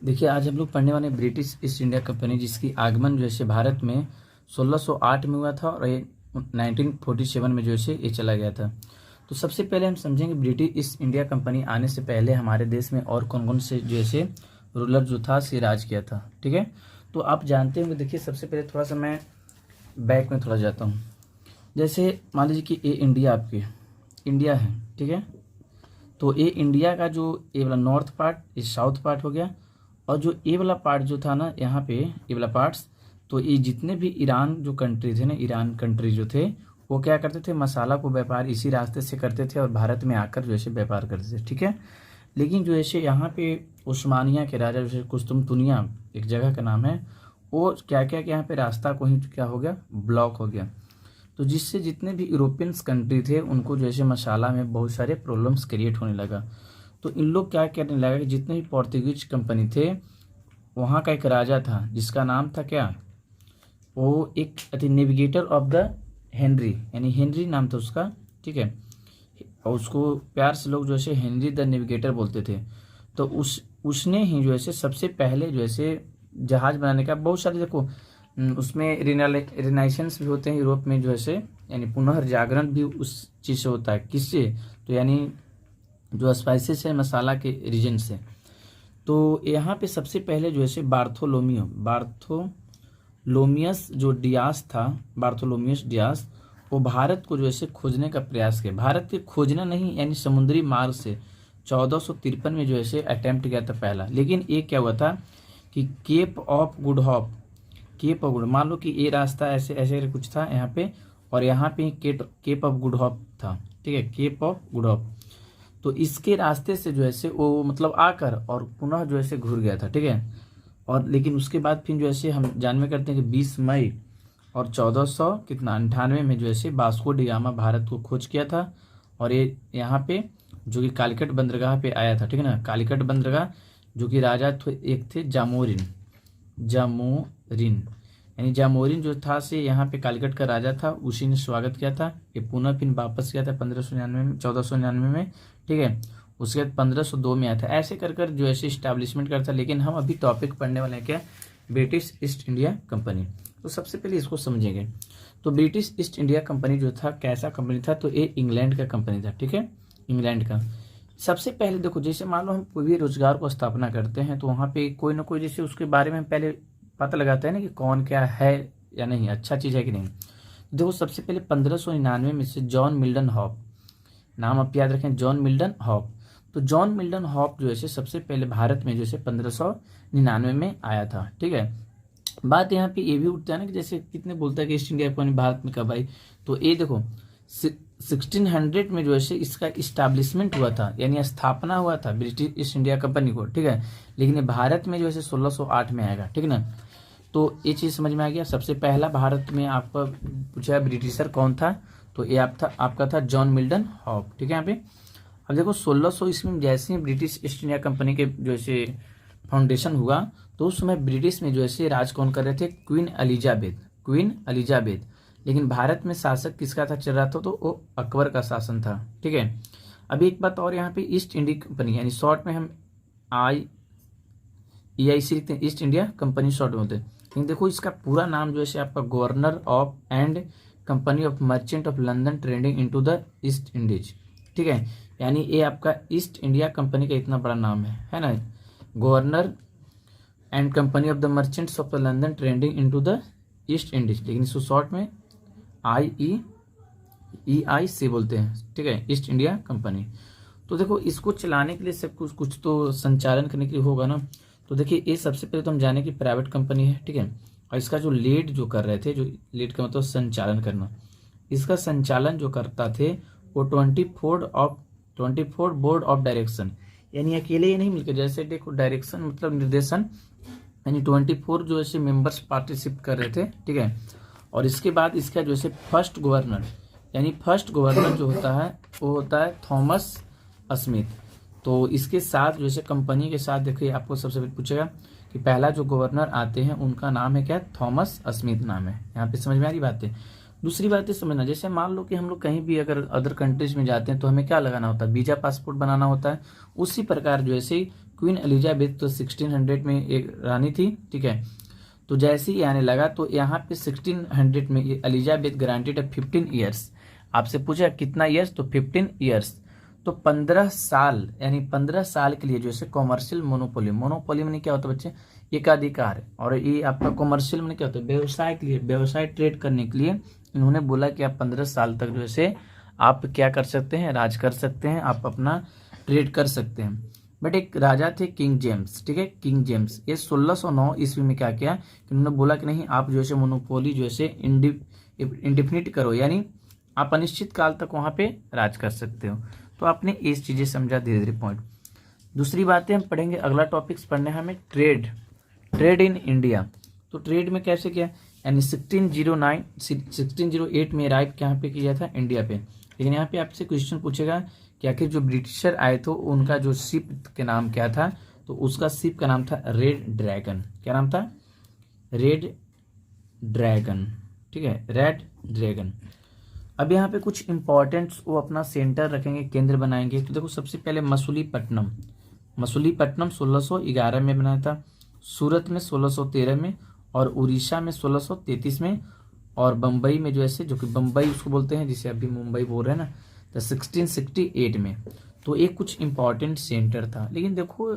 देखिए, आज हम लोग पढ़ने वाले ब्रिटिश ईस्ट इंडिया कंपनी, जिसकी आगमन जो है भारत में 1608 में हुआ था और ये 1947 में जो है ये चला गया था। तो सबसे पहले हम समझेंगे ब्रिटिश ईस्ट इंडिया कंपनी आने से पहले हमारे देश में और कौन कौन से जो है रूलर जो था से राज किया था। ठीक है, तो आप जानते होंगे। देखिए, सबसे पहले थोड़ा सा मैं बैक में थोड़ा जाता हूँ। जैसे मान लीजिए कि ये इंडिया आपके इंडिया है, ठीक है। तो ये इंडिया का जो ये वाला नॉर्थ पार्ट, ये साउथ पार्ट हो गया, और जो ये वाला पार्ट जो था ना यहाँ पे, ये वाला पार्ट्स, तो ये जितने भी ईरान जो कंट्री थे ना, ईरान कंट्री जो थे, वो क्या करते थे, मसाला को व्यापार इसी रास्ते से करते थे और भारत में आकर जो है व्यापार करते थे। ठीक है, लेकिन जो है यहाँ पे उस्मानिया के राजा जैसे कुस्तुनतुनिया एक जगह का नाम है, वो क्या क्या यहाँ पे रास्ता को ही क्या हो गया, ब्लॉक हो गया। तो जिससे जितने भी यूरोपियंस कंट्री थे उनको जैसे मसाला में बहुत सारे प्रॉब्लम्स क्रिएट होने लगा। तो इन लोग क्या करने लगा कि जितने भी पोर्तुगीज कंपनी थे, वहाँ का एक राजा था जिसका नाम था क्या, वो एक नेविगेटर ऑफ द हेनरी, यानी हेनरी नाम था उसका। ठीक है, और उसको प्यार से लोग जो है हेनरी द नेविगेटर बोलते थे। तो उसने ही जो है सबसे पहले जो है जहाज बनाने का बहुत सारे, देखो उसमें रिनाइसेंस भी होते हैं यूरोप में जो है, यानी पुनर्जागरण भी उस चीज़ से होता है। किससे, तो यानी जो स्पाइसेस है, मसाला के रीजन से। तो यहाँ पे सबसे पहले जो है बार्थोलोमियस जो डियास था, बार्थोलोमियस डियास, वो भारत को जो है खोजने का प्रयास किया। भारत के खोजना नहीं, यानी समुद्री मार्ग से 1453 में जो है अटेम्प्ट किया था पहला। लेकिन एक क्या हुआ था कि केप ऑफ गुड होप, मान लो कि ये रास्ता ऐसे ऐसे कुछ था यहाँ पे, और यहाँ पे केप ऑफ गुड होप था। ठीक है, केप ऑफ गुड होप। तो इसके रास्ते से जो है वो मतलब आकर और पुनः जो है घुर गया था। ठीक है, और लेकिन उसके बाद फिर जो है हम जानवे करते हैं कि 20 मई और 1498 में जो है वास्को डी गामा भारत को खोज किया था। और ये यहाँ पे जो कि कालीकट बंदरगाह पे आया था। ठीक है ना, कालीकट बंदरगाह, जो कि राजा एक थे जामोरिन, यानी जामोरिन जो था से यहाँ पे कालीकट का राजा था, उसी ने स्वागत किया था। ये पुनः फिर वापस किया था 1599 में, 1499 में। ठीक है, उसके बाद 1502 में आया था। ऐसे कर कर जो है इस्टेब्लिशमेंट करता। लेकिन हम अभी टॉपिक पढ़ने वाले हैं क्या, ब्रिटिश ईस्ट इंडिया कंपनी। तो सबसे पहले इसको समझेंगे। तो ब्रिटिश ईस्ट इंडिया कंपनी जो था कैसा कंपनी था, तो ये इंग्लैंड का कंपनी था। ठीक है, इंग्लैंड का। सबसे पहले देखो, जैसे मान लो हम कोई भी रोजगार को स्थापना करते हैं, तो वहाँ पे कोई ना कोई जैसे उसके बारे में पहले पता लगाता है ना कि कौन क्या है या नहीं, अच्छा चीज़ है कि नहीं। देखो, सबसे पहले 1599 में से जॉन मिल्टन हॉप, नाम आप याद रखें, जॉन मिल्टन हॉप। तो जॉन मिल्टन हॉप जो है सबसे पहले भारत में जो है 1599 में आया था। ठीक है, बात यहाँ पे ये भी उठता है ना कि जैसे कितने बोलता है कि ईस्ट इंडिया कंपनी भारत में कब आई। तो ये देखो 1600 में जो है इसका इस्टेब्लिशमेंट हुआ था, यानी स्थापना हुआ था ब्रिटिश ईस्ट इंडिया कंपनी को। ठीक है, लेकिन ये भारत में जो है 1608 में आएगा। ठीक है ना, तो ये चीज़ समझ में आ गया। सबसे पहला भारत में आपका पूछा ब्रिटिशर कौन था, तो ये आपका था जॉन मिल्टन हॉप। ठीक है, यहाँ पे अब देखो 1600 ईस्वी में जैसे ही ब्रिटिश ईस्ट इंडिया कंपनी के जो है फाउंडेशन हुआ, तो उस समय ब्रिटिश में जो है राज कौन कर रहे थे, क्वीन एलिजाबेथ। लेकिन भारत में शासक किसका था चल रहा था, तो वो अकबर का शासन था। ठीक है, अभी एक बात और, यहाँ पे ईस्ट इंडिया कंपनी, यानी शॉर्ट में हम EIC लिखते हैं, ईस्ट इंडिया कंपनी शॉर्ट में होते हैं। लेकिन देखो इसका पूरा नाम जो है आपका governor of and company of merchant of London trading into the east Indies. ठीक है, यानी ये आपका ईस्ट इंडिया कंपनी का इतना बड़ा नाम है ना, governor and company of the merchants of the London trading into the east Indies, लेकिन इसको शॉर्ट में EIC बोलते हैं। ठीक है, ईस्ट इंडिया कंपनी। तो देखो इसको चलाने के लिए सब कुछ तो संचालन करने के लिए होगा ना। तो देखिए, ये सबसे पहले तो हम जाने की प्राइवेट कंपनी है। ठीक है, और इसका जो लीड जो कर रहे थे, जो लीड का मतलब संचालन करना, इसका संचालन जो करता थे वो 24 बोर्ड ऑफ डायरेक्शन, यानी अकेले ही नहीं मिलकर, जैसे देखो डायरेक्शन मतलब निर्देशन, यानी 24 जो है मेंबर्स पार्टिसिपेट कर रहे थे। ठीक है, और इसके बाद इसका जो है फर्स्ट गवर्नर, यानी फर्स्ट गवर्नर जो होता है वो होता है थॉमस स्मिथ। तो इसके साथ जो है कंपनी के साथ देखिए, आपको सबसे पहले पूछेगा कि पहला जो गवर्नर आते हैं उनका नाम है क्या, थॉमस स्मिथ नाम है। यहाँ पे समझ में आ रही बात है। दूसरी बात है समझना, जैसे मान लो कि हम लोग कहीं भी अगर अदर कंट्रीज में जाते हैं तो हमें क्या लगाना होता है, वीजा पासपोर्ट बनाना होता है। उसी प्रकार जो है क्वीन एलिजाबेथ तो 1600 में एक रानी थी, ठीक है। तो जैसे ही आने लगा तो यहाँ पे 1600 में एलिजाबेथ ग्रांटेड 15 ईयर्स। आपसे पूछा कितना ईयर्स, तो 15 ईयर्स, तो 15 साल, यानी 15 साल के लिए जो है कॉमर्शियल मोनोपोली, मोनोपोली में क्या होता है बच्चे, एकाधिकार, और ये आपका कॉमर्शियल में क्या होता है, व्यवसाय के लिए, व्यवसाय ट्रेड करने के लिए इन्होंने बोला कि आप 15 साल तक जो है आप क्या कर सकते हैं, राज कर सकते हैं, आप अपना ट्रेड कर सकते हैं। बट एक राजा थे किंग जेम्स, ठीक है, किंग जेम्स, ये 1609 ईस्वी में क्या किया कि उन्होंने बोला कि नहीं, आप जो है मोनोपोली जो है इंडिफिनिट करो, यानी आप अनिश्चित काल तक वहां पे राज कर सकते हो। तो आपने ये चीजें समझा धीरे धीरे पॉइंट। दूसरी बातें हम पढ़ेंगे, अगला टॉपिक्स पढ़ने हमें ट्रेड, ट्रेड इन इंडिया। तो ट्रेड में कैसे किया, यानी 1608 में अराइव यहाँ पे किया था इंडिया पे। लेकिन यहाँ पे आपसे क्वेश्चन पूछेगा कि आखिर जो ब्रिटिशर आए थे उनका जो शिप के नाम क्या था, तो उसका शिप का नाम था रेड ड्रैगन। क्या नाम था, रेड ड्रैगन, ठीक है, रेड ड्रैगन। अब यहाँ पे कुछ इंपॉर्टेंट वो अपना सेंटर रखेंगे, केंद्र बनाएंगे। तो देखो सबसे पहले मसूलीपट्टनम, मसूलीपट्टनम 1611 में बनाया था, सूरत में 1613 में, और उड़ीसा में 1633 में, और बम्बई में जो है, जो कि बम्बई उसको बोलते हैं जिसे अभी मुंबई बोल रहे हैं ना, तो 1668 में। तो एक कुछ इंपॉर्टेंट सेंटर था। लेकिन देखो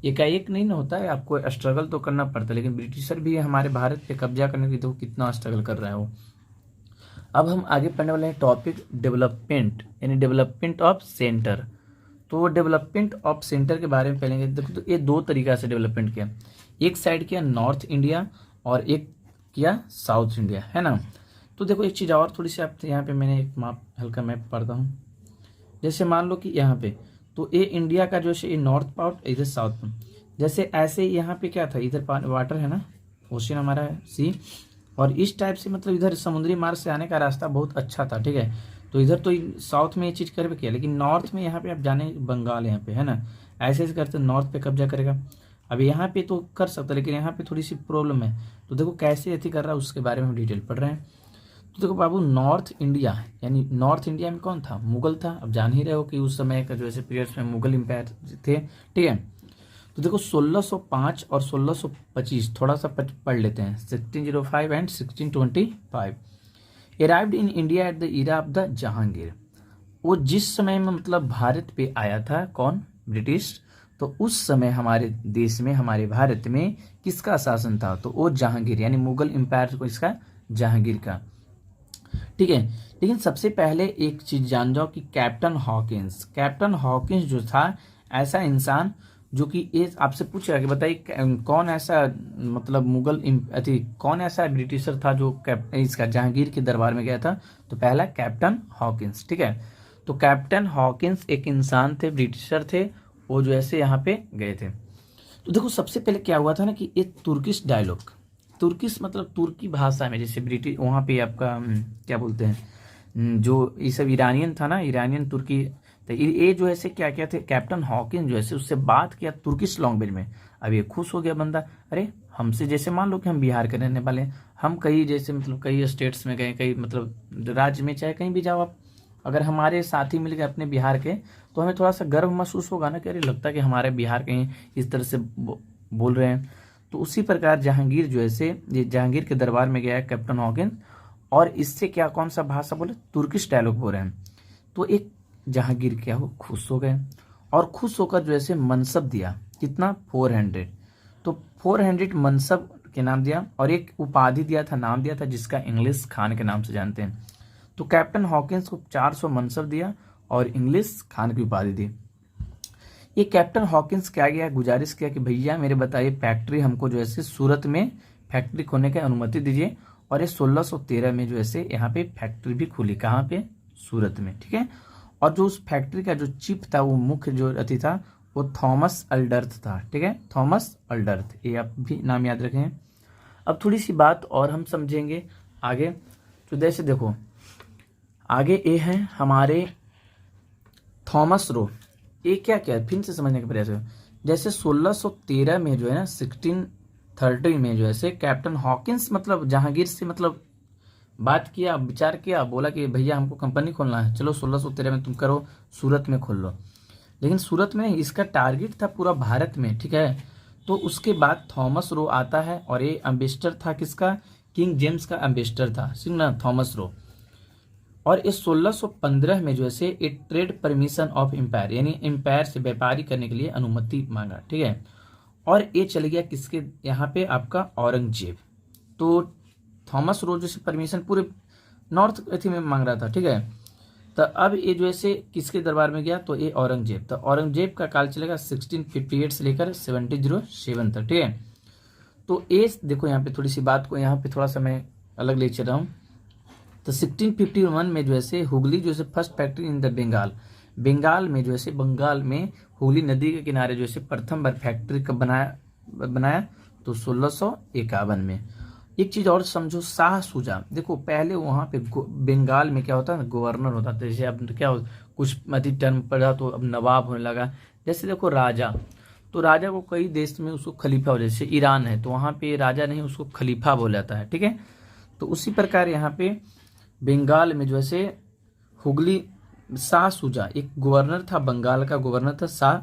एकाएक नहीं ना होता है, आपको स्ट्रगल तो करना पड़ता है। लेकिन ब्रिटिशर भी हमारे भारत पे कब्जा करने की, देखो कितना स्ट्रगल कर रहा है वो। अब हम आगे पढ़ने वाले हैं टॉपिक डेवलपमेंट, यानी डेवलपमेंट ऑफ सेंटर। तो डेवलपमेंट ऑफ सेंटर के बारे में पढ़ेंगे। देखो तो ये दो तरीका से डेवलपमेंट किया, एक साइड किया नॉर्थ इंडिया और एक किया साउथ इंडिया, है ना। तो देखो एक चीज़ और थोड़ी सी, आप यहाँ पे मैंने एक माप हल्का मैप पढ़ता हूँ। जैसे मान लो कि यहाँ पे तो ये इंडिया का जो है ये नॉर्थ पार्ट, इधर साउथ पार्ट, जैसे ऐसे यहाँ पे क्या था, इधर वाटर है ना, ओशियन हमारा है, सी, और इस टाइप से मतलब इधर समुद्री मार्ग से आने का रास्ता बहुत अच्छा था, ठीक है। तो इधर तो साउथ में ये चीज़ कर किया, लेकिन नॉर्थ में यहाँ पे आप जाने, बंगाल यहाँ पे है ना, ऐसे ऐसे करते नॉर्थ पे कब्जा करेगा। अब यहाँ पे तो कर सकता, लेकिन यहाँ पे थोड़ी सी प्रॉब्लम है। तो देखो कैसे अथी कर रहा है उसके बारे में हम डिटेल पढ़ रहे हैं। तो देखो बाबू, नॉर्थ इंडिया, यानी नॉर्थ इंडिया में कौन था, मुगल था। अब जान ही रहे हो कि उस समय का जो है पीरियड्स में मुगल एम्पायर थे, ठीक है। तो देखो 1605 और 1625 थोड़ा सा पढ़ लेते हैं, 1605 and 1625 arrived in India at the era of the Jahangir. वो जिस समय में मतलब भारत पे आया था, कौन, ब्रिटिश, तो उस समय हमारे देश में, हमारे भारत में किसका शासन था, तो वो जहांगीर, यानी मुगल एम्पायर को, इसका जहांगीर का, ठीक है। लेकिन सबसे पहले एक चीज जान जाओ कि कैप्टन हॉकिंस, कैप्टन हॉकिंस जो था, ऐसा इंसान जो कि ये आपसे पूछ रहा है कि बताइए कौन ऐसा मतलब मुगल अथी, कौन ऐसा ब्रिटिशर था जो इसका जहांगीर के दरबार में गया था, तो पहला कैप्टन हॉकिंस, ठीक है। तो कैप्टन हॉकिंस एक इंसान थे, ब्रिटिशर थे, वो जो ऐसे यहाँ पे गए थे। तो देखो सबसे पहले क्या हुआ था ना कि एक तुर्किश डायलॉग, तुर्किश मतलब तुर्की भाषा में, जैसे ब्रिटिश वहाँ पे आपका क्या बोलते हैं, जो ये सब ईरानियन था ना, ईरानियन तुर्की, तो ये जो है क्या क्या थे, कैप्टन हॉकिंस जो है उससे बात किया तुर्किश लैंग्वेज में। अब ये खुश हो गया बंदा, अरे हमसे, जैसे मान लो कि हम बिहार के रहने वाले हैं, हम कई जैसे मतलब कई स्टेट्स में गए, कई मतलब राज्य में, चाहे कहीं भी जाओ आप, अगर हमारे साथी मिल गए अपने बिहार के, तो हमें थोड़ा सा गर्व महसूस होगा ना कि अरे लगता है कि हमारे बिहार के इस तरह से बोल रहे हैं। तो उसी प्रकार जहांगीर जो है ये जहांगीर के दरबार में गया है कैप्टन हॉकिंस, और इससे क्या, कौन सा भाषा बोले, तुर्किश डायलॉग बोल रहे हैं। तो एक जहांगीर क्या हो, खुश हो गए, और खुश होकर जो है मनसब दिया, कितना, 400, तो 400 मनसब के नाम दिया, और एक उपाधि दिया था, नाम दिया था, जिसका इंग्लिश खान के नाम से जानते हैं। तो कैप्टन हॉकिंस को 400 मनसब दिया और इंग्लिश खान की उपाधि दी। ये कैप्टन हॉकिंस क्या गया, गुजारिश किया कि भैया मेरे बताइए फैक्ट्री हमको जो है सूरत में फैक्ट्री खोलने की अनुमति दीजिए, और ये 1613 में जो है यहाँ पे फैक्ट्री भी खुली, कहाँ पे, सूरत में, ठीक है। और जो उस फैक्ट्री का जो चीफ था, वो मुख्य जो अति था, वो थॉमस अल्डर्थ था, ठीक है, थॉमस अल्डर्थ, ये आप भी नाम याद रखें। अब थोड़ी सी बात और हम समझेंगे आगे। तो जैसे देखो आगे ये है हमारे थॉमस रो, ये क्या क्या फिर से समझने का प्रयास करें। जैसे 1613 में जो है ना, 1630 में जो है कैप्टन हॉकिंस मतलब जहांगीर से मतलब बात किया, विचार किया, बोला कि भैया हमको कंपनी खोलना है, चलो 1613 में तुम करो, सूरत में खोल लो। लेकिन सूरत में नहीं, इसका टारगेट था पूरा भारत में, ठीक है। तो उसके बाद थॉमस रो आता है और ये एम्बेसडर था किसका, किंग जेम्स का एम्बेसडर था, ठीक ना, थॉमस रो। और इस 1615 में जो है एक ट्रेड परमिशन ऑफ एम्पायर, यानी एम्पायर से व्यापारी करने के लिए अनुमति मांगा, ठीक है। और ये चल गया किसके यहाँ पे, आपका औरंगजेब। तो थॉमस रो जो से परमिशन पूरे नॉर्थ एथी में मांग रहा था, ठीक है। तो अब ये जो है किसके दरबार में गया, तो ये औरंगजेब। तो औरंगजेब का काल चलेगा 1658 से लेकर 1707 तक, ठीक है। तो ये देखो यहाँ पे थोड़ी सी बात को यहाँ पे थोड़ा सा मैं अलग ले चल रहा हूँ। तो 1651 में जो है हुगली जो है first factory in the Bengal में जो है बंगाल में हुगली नदी के किनारे जो है प्रथम बार फैक्ट्री का बनाया तो 1651 में। एक चीज और समझो, शाह सुजा, देखो पहले वहां पे बंगाल में क्या होता है ना, गवर्नर होता था। जैसे अब क्या हो, कुछ मध्य टर्म पड़ा तो अब नवाब होने लगा। जैसे देखो राजा, तो राजा को कई देश में उसको खलीफा हो, जैसे ईरान है तो वहां पे राजा नहीं उसको खलीफा बोला जाता है, ठीक है। तो उसी प्रकार यहाँ पे बंगाल में जो है हुगली शाह सुजा एक गवर्नर था, बंगाल का गवर्नर था शाह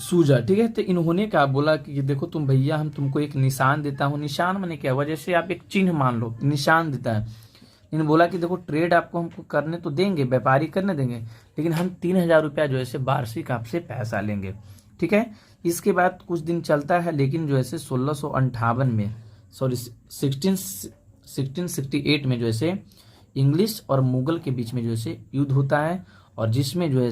सूजा, ठीक है। तो इन्होंने क्या बोला कि देखो तुम भैया, हम तुमको एक निशान देता हूँ। निशान माने क्या हुआ, जैसे आप एक चिन्ह मान लो, निशान देता है। इन्होंने बोला कि देखो ट्रेड आपको हमको करने तो देंगे, व्यापारी करने देंगे, लेकिन हम 3000 रुपया जो है वार्षिक आपसे पैसा लेंगे, ठीक है। इसके बाद कुछ दिन चलता है, लेकिन जो है 1658 में, सॉरी 1668 में जो है इंग्लिश और मुगल के बीच में जो है युद्ध होता है। और जिसमें जो है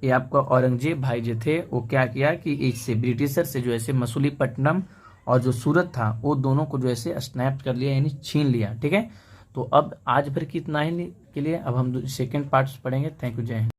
ये आपका औरंगजेब भाई जो थे वो क्या किया कि इससे ब्रिटिशर से जो है मसूलीपट्टनम और जो सूरत था वो दोनों को जो है स्नैप कर लिया, यानी छीन लिया, ठीक है। तो अब आज भर की इतना ही के लिए, अब हम सेकंड पार्ट्स पढ़ेंगे। थैंक यू, जय हिंद।